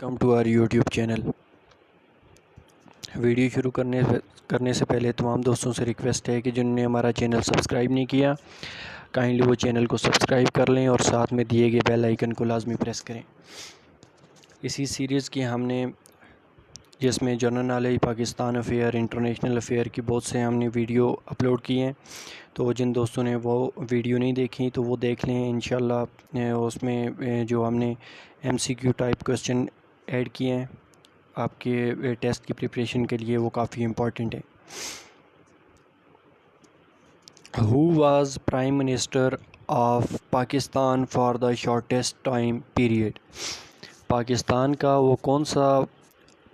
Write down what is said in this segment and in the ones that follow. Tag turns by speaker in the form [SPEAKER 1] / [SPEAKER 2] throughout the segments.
[SPEAKER 1] Welcome to our YouTube channel. Video شروع کرنے سے پہلے تمام دوستوں سے ریکویسٹ ہے کہ جنہوں نے ہمارا چینل سبسکرائب نہیں کیا کائنڈلی وہ چینل کو سبسکرائب کر لیں اور ساتھ میں دیے گئے بیل آئیکن کو لازمی پریس کریں۔ اسی سیریز کی ہم نے جس میں general knowledge, Pakistan affair, international affair کی بہت سے ہم نے ویڈیو اپلوڈ کیے ہیں، تو جن دوستوں نے وہ ویڈیو نہیں دیکھی تو وہ دیکھ لیں انشاءاللہ۔ اس میں جو ہم نے MCQ ٹائپ کوسچن ایڈ کیے ہیں آپ کے ٹیسٹ کی پریپریشن کے لیے، وہ کافی امپورٹنٹ ہے۔ Who was prime minister of Pakistan for the shortest time period? Pakistan کا وہ کون سا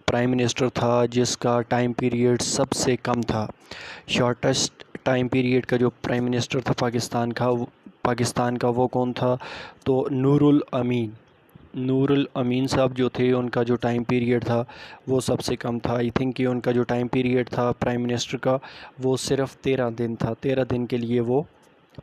[SPEAKER 1] پرائم منسٹر تھا جس کا ٹائم پیریڈ سب سے کم تھا؟ شارٹیسٹ ٹائم پیریڈ کا جو پرائم منسٹر تھا پاکستان کا وہ کون تھا؟ تو نور الامین صاحب جو تھے، ان کا جو ٹائم پیریڈ تھا وہ سب سے کم تھا۔ آئی تھنک کہ ان کا جو ٹائم پیریڈ تھا پرائم منسٹر کا وہ صرف 13 دن تھا۔ 13 دن کے لیے وہ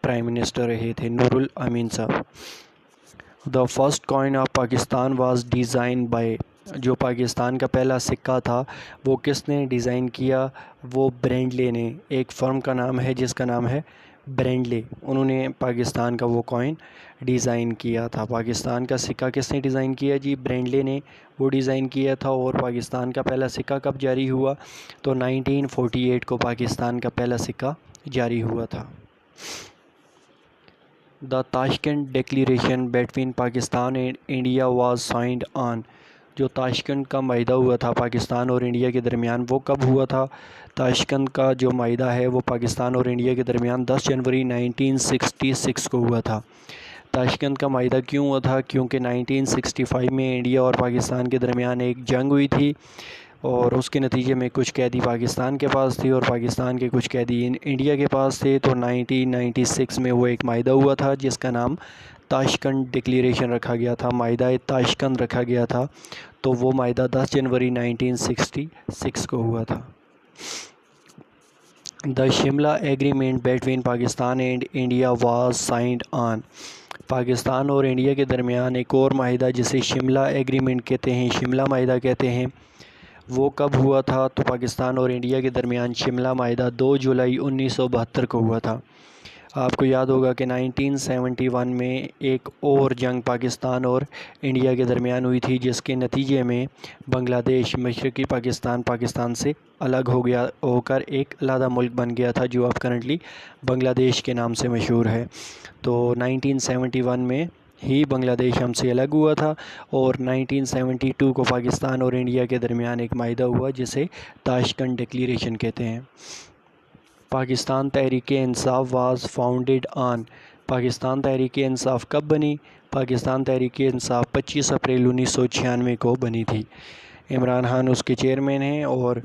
[SPEAKER 1] پرائم منسٹر رہے تھے نور الامین صاحب۔ The first coin of Pakistan was design by, جو پاکستان کا پہلا سکہ تھا وہ کس نے ڈیزائن کیا؟ وہ برینڈلے نے۔ ایک فرم کا نام ہے جس کا نام ہے برینڈلے، انہوں نے پاکستان کا وہ کوائن ڈیزائن کیا تھا۔ پاکستان کا سکہ کس نے ڈیزائن کیا جی؟ برینڈلے نے وہ ڈیزائن کیا تھا۔ اور پاکستان کا پہلا سکہ کب جاری ہوا؟ تو 1948 کو پاکستان کا پہلا سکہ جاری ہوا تھا۔ The Tashkent declaration between Pakistan and India was signed on, جو تاشکنڈ کا معاہدہ ہوا تھا پاکستان اور انڈیا کے درمیان وہ کب ہوا تھا؟ تاشکنڈ کا جو معاہدہ ہے وہ پاکستان اور انڈیا کے درمیان 10 جنوری 1966 کو ہوا تھا۔ تاشکنڈ کا معاہدہ کیوں ہوا تھا؟ کیونکہ 1965 میں انڈیا اور پاکستان کے درمیان ایک جنگ ہوئی تھی اور اس کے نتیجے میں کچھ قیدی پاکستان کے پاس تھی اور پاکستان کے کچھ قیدی انڈیا کے پاس تھے، تو 1996 میں وہ ایک معاہدہ ہوا تھا جس کا نام تاشکنڈ ڈکلیریشن رکھا گیا تھا، معاہدہ تاشکنڈ رکھا گیا تھا۔ تو وہ معاہدہ 10 جنوری 1966 کو ہوا تھا۔ The Shimla agreement between Pakistan and India was signed on, Pakistan اور انڈیا کے درمیان ایک اور معاہدہ جسے شملہ ایگریمنٹ کہتے ہیں، شملہ معاہدہ کہتے ہیں، وہ کب ہوا تھا؟ تو پاکستان اور انڈیا کے درمیان شملہ معاہدہ 2 جولائی 1972 کو ہوا تھا۔ آپ کو یاد ہوگا کہ 1971 میں ایک اور جنگ پاکستان اور انڈیا کے درمیان ہوئی تھی جس کے نتیجے میں بنگلہ دیش، مشرقی پاکستان سے الگ ہو کر ایک علیحدہ ملک بن گیا تھا جو اب کرنٹلی بنگلہ دیش کے نام سے مشہور ہے۔ تو 1971 میں ہی بنگلہ دیش ہم سے الگ ہوا تھا اور 1972 کو پاکستان اور انڈیا کے درمیان ایک معاہدہ ہوا جسے تاشکنڈ ڈکلیریشن کہتے ہیں۔ پاکستان تحریک انصاف واز فاؤنڈیڈ آن، پاکستان تحریک انصاف کب بنی؟ پاکستان تحریک انصاف 25 اپریل 1996 کو بنی تھی۔ عمران خان اس کے چیئرمین ہیں اور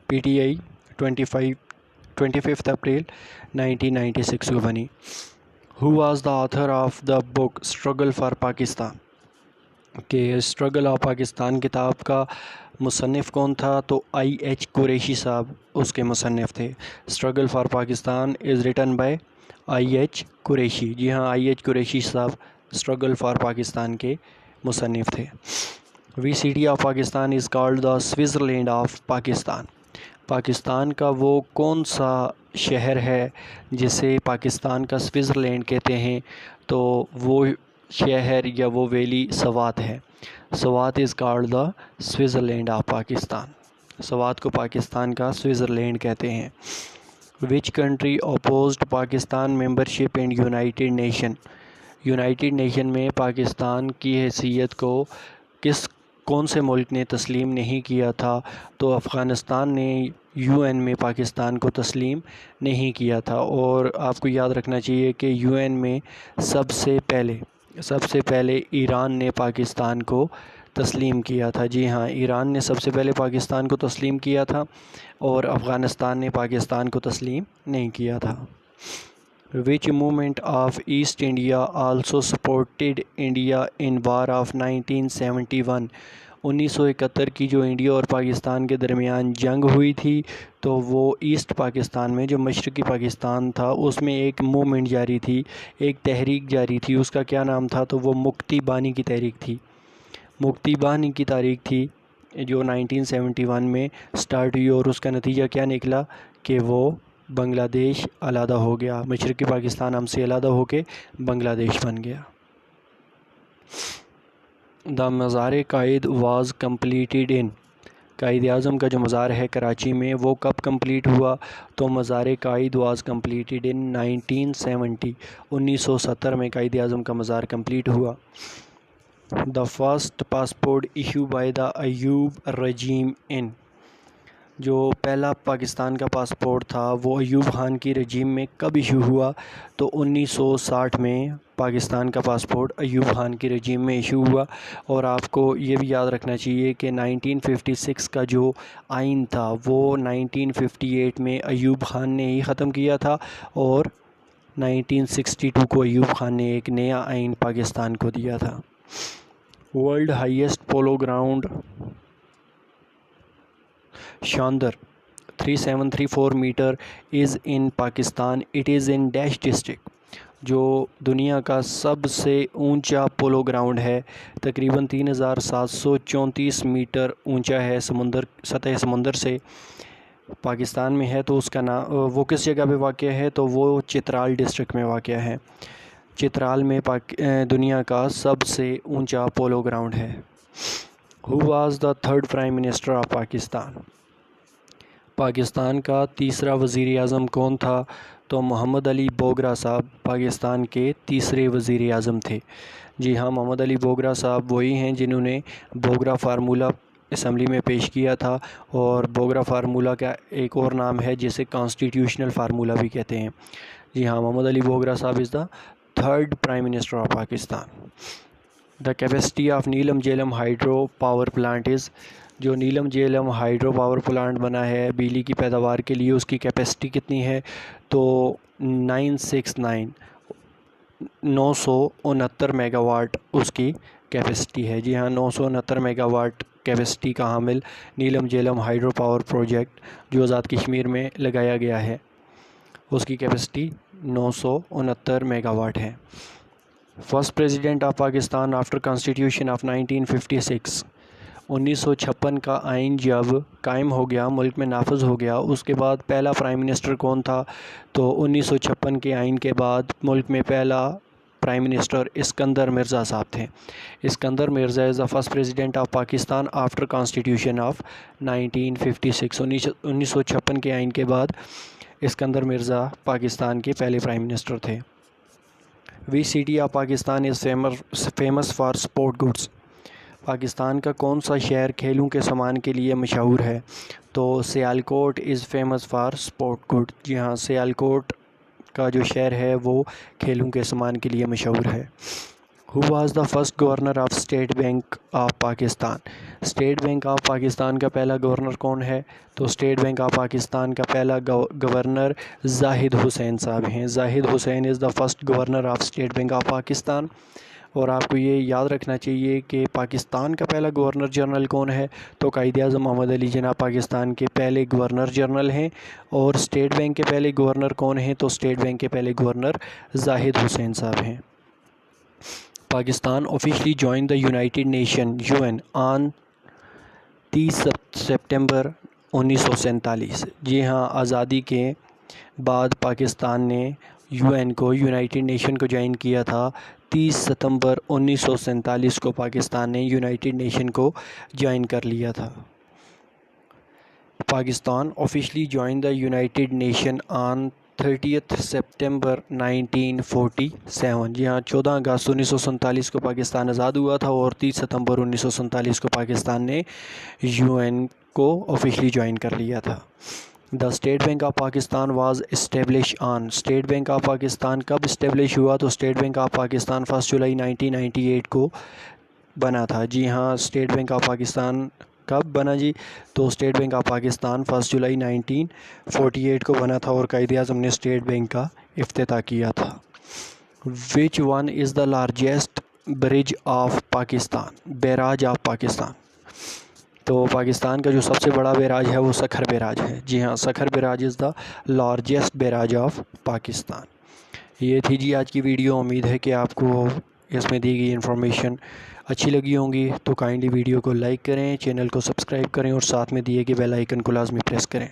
[SPEAKER 1] PTI 25 اپریل 1996 کو بنی۔ Who was the author of the book struggle for Pakistan, کہ اسٹرگل آف پاکستان کتاب کا مصنف کون تھا؟ تو IH قریشی صاحب اس کے مصنف تھے۔ Struggle for Pakistan is written by IH Qureshi, جی ہاں IH قریشی صاحب اسٹرگل فار پاکستان کے مصنف تھے۔ وی city of Pakistan is called the Switzerland of Pakistan, Pakistan کا وہ کون سا شہر ہے جسے پاکستان کا سوئٹزرلینڈ کہتے ہیں؟ تو وہ شہر یا وہ ویلی سوات ہے۔ سوات از called the Switzerland of Pakistan, Swat کو پاکستان کا سوئٹزرلینڈ کہتے ہیں۔ Which country opposed Pakistan membership in United nation, United nation میں پاکستان کی حیثیت کو کون سے ملک نے تسلیم نہیں کیا تھا؟ تو افغانستان نے UN میں پاکستان کو تسلیم نہیں کیا تھا۔ اور آپ کو یاد رکھنا چاہیے کہ UN میں سب سے پہلے ایران نے پاکستان کو تسلیم کیا تھا، جی ہاں ایران نے سب سے پہلے پاکستان کو تسلیم کیا تھا اور افغانستان نے پاکستان کو تسلیم نہیں کیا تھا۔ Which movement of East India also supported India in war of 1971، 1971 کی جو انڈیا اور پاکستان کے درمیان جنگ ہوئی تھی تو وہ ایسٹ پاکستان میں جو مشرقی پاکستان تھا اس میں ایک موومنٹ جاری تھی، ایک تحریک جاری تھی، اس کا کیا نام تھا؟ تو وہ مکتی بانی کی تحریک تھی۔ مکتی باہنی کی تاریخ تھی جو 1971 میں سٹارٹ ہوئی، اور اس کا نتیجہ کیا نکلا کہ وہ بنگلہ دیش علیحدہ ہو گیا، مشرقی پاکستان ہم سے علیحدہ ہو کے بنگلہ دیش بن گیا۔ دا مزار قائد was completed in, Quaid Azam کا جو مزار ہے کراچی میں وہ کب کمپلیٹ ہوا؟ تو مزار قائد واز کمپلیٹڈ ان 1970، 1970 میں قائد اعظم کا مزار کمپلیٹ ہوا۔ The first passport issue by the Ayub regime in, جو پہلا پاکستان کا پاسپورٹ تھا وہ ایوب خان کی رجیم میں کب ایشو ہوا؟ تو 1960 میں پاکستان کا پاسپورٹ ایوب خان کی رجیم میں ایشو ہوا۔ اور آپ کو یہ بھی یاد رکھنا چاہیے کہ 1956 کا جو آئین تھا وہ 1958 میں ایوب خان نے ہی ختم کیا تھا، اور 1962 کو ایوب خان نے ایک نیا آئین پاکستان کو دیا تھا۔ World highest polo ground Shandur 3734 metre is in Pakistan, it is in ڈیش ڈسٹرکٹ، جو دنیا کا سب سے اونچا پولو گراؤنڈ ہے، تقریباً 3734 میٹر اونچا ہے سطح سمندر سے، پاکستان میں ہے۔ تو اس کا نام وہ کس جگہ پہ واقع ہے؟ تو وہ چترال ڈسٹرکٹ میں واقع ہے، چترال میں دنیا کا سب سے اونچا پولو گراؤنڈ ہے۔ Who was the third prime minister of Pakistan, Pakistan کا تیسرا وزیر اعظم کون تھا؟ تو محمد علی بوگرا صاحب پاکستان کے تیسرے وزیر اعظم تھے۔ جی ہاں، محمد علی بوگرا صاحب وہی ہیں جنہوں نے بوگرا فارمولہ اسمبلی میں پیش کیا تھا، اور بوگرا فارمولہ کا ایک اور نام ہے جسے کانسٹیٹیوشنل فارمولہ بھی کہتے ہیں۔ جی ہاں، محمد علی بوگرا صاحب is the third prime minister of Pakistan. The capacity of Neelum Jhelum hydro power plant is, جو Neelum Jhelum hydro power plant بنا ہے بجلی کی پیداوار کے لیے، اس کی کیپیسٹی کتنی ہے؟ تو 969 میگا واٹ اس کی کیپیسٹی ہے۔ جی ہاں، 969 میگا واٹ کیپیسٹی کا حامل نیلم جیلم ہائیڈرو پاور پروجیکٹ جو آزاد کشمیر میں لگایا گیا ہے، اس کی کیپیسٹی 969 میگا واٹ ہے۔ First president of Pakistan after constitution of 1956، 1956 کا آئین جب قائم ہو گیا، ملک میں نافذ ہو گیا، اس کے بعد پہلا پرائم منسٹر کون تھا؟ تو 1956 کے آئین کے بعد ملک میں پہلا پرائم منسٹر اسکندر مرزا صاحب تھے۔ Iskander Mirza is the first president of Pakistan after constitution of 1956، 1956 کے آئین کے بعد اسکندر مرزا پاکستان کے پہلے پرائم منسٹر تھے۔ Which city of Pakistan is famous for sport goods, Pakistan کا کون سا شہر کھیلوں کے سامان کے لیے مشہور ہے؟ تو سیالکوٹ از فیمس فار اسپورٹ گڈ۔ جی ہاں، سیالکوٹ کا جو شہر ہے وہ کھیلوں کے سامان کے لیے مشہور ہے۔ Who was the first governor of State Bank of Pakistan, state Bank of Pakistan کا پہلا گورنر کون ہے؟ تو اسٹیٹ بینک آف پاکستان کا پہلا گورنر زاہد حسین صاحب ہیں۔ Zahid Hussain is the first governor of State Bank of Pakistan. اور آپ کو یہ یاد رکھنا چاہیے کہ پاکستان کا پہلا گورنر جنرل کون ہے؟ تو قائد اعظم محمد علی جناح پاکستان کے پہلے گورنر جنرل ہیں۔ اور اسٹیٹ بینک کے پہلے گورنر کون ہیں؟ تو اسٹیٹ بینک کے پہلے گورنر زاہد حسین صاحب ہیں۔ Pakistan officially join the United nation UN on 30 September 1947۔ جی ہاں، آزادی کے بعد پاکستان نے UN کو، یونائٹڈ نیشن کو جوائن کیا تھا۔ 30 ستمبر 1947 کو پاکستان نے یونائٹڈ نیشن کو جوائن کر لیا تھا۔ Pakistan officially join the United nation on 30 September 1947۔ جی ہاں، 14 اگست 1947 کو پاکستان آزاد ہوا تھا، اور 30 ستمبر 1947 کو پاکستان نے UN کو آفیشلی جوائن کر لیا تھا۔ The state Bank of Pakistan was establish on, state Bank of Pakistan کب اسٹیبلش ہوا؟ تو اسٹیٹ بینک آف پاکستان 1 جولائی 1998 کو بنا تھا۔ جی ہاں، اسٹیٹ بینک آف پاکستان کب بنا؟ جی تو اسٹیٹ بینک آف پاکستان 1 جولائی 1948 کو بنا تھا، اور قائد اعظم نے اسٹیٹ بینک کا افتتاح کیا تھا۔ Which one is the largest bridge of Pakistan, barrage of Pakistan? تو پاکستان کا جو سب سے بڑا بیراج ہے وہ سکھر بیراج ہے۔ جی ہاں، Sukkur barrage is the largest barrage of Pakistan. یہ تھی جی آج کی ویڈیو، امید ہے کہ آپ کو اس میں دی گئی انفارمیشن اچھی لگی ہوں گی تو کائنڈلی ویڈیو کو لائک کریں، چینل کو سبسکرائب کریں اور ساتھ میں دیے گئے بیل آئیکن کو لازمی پریس کریں۔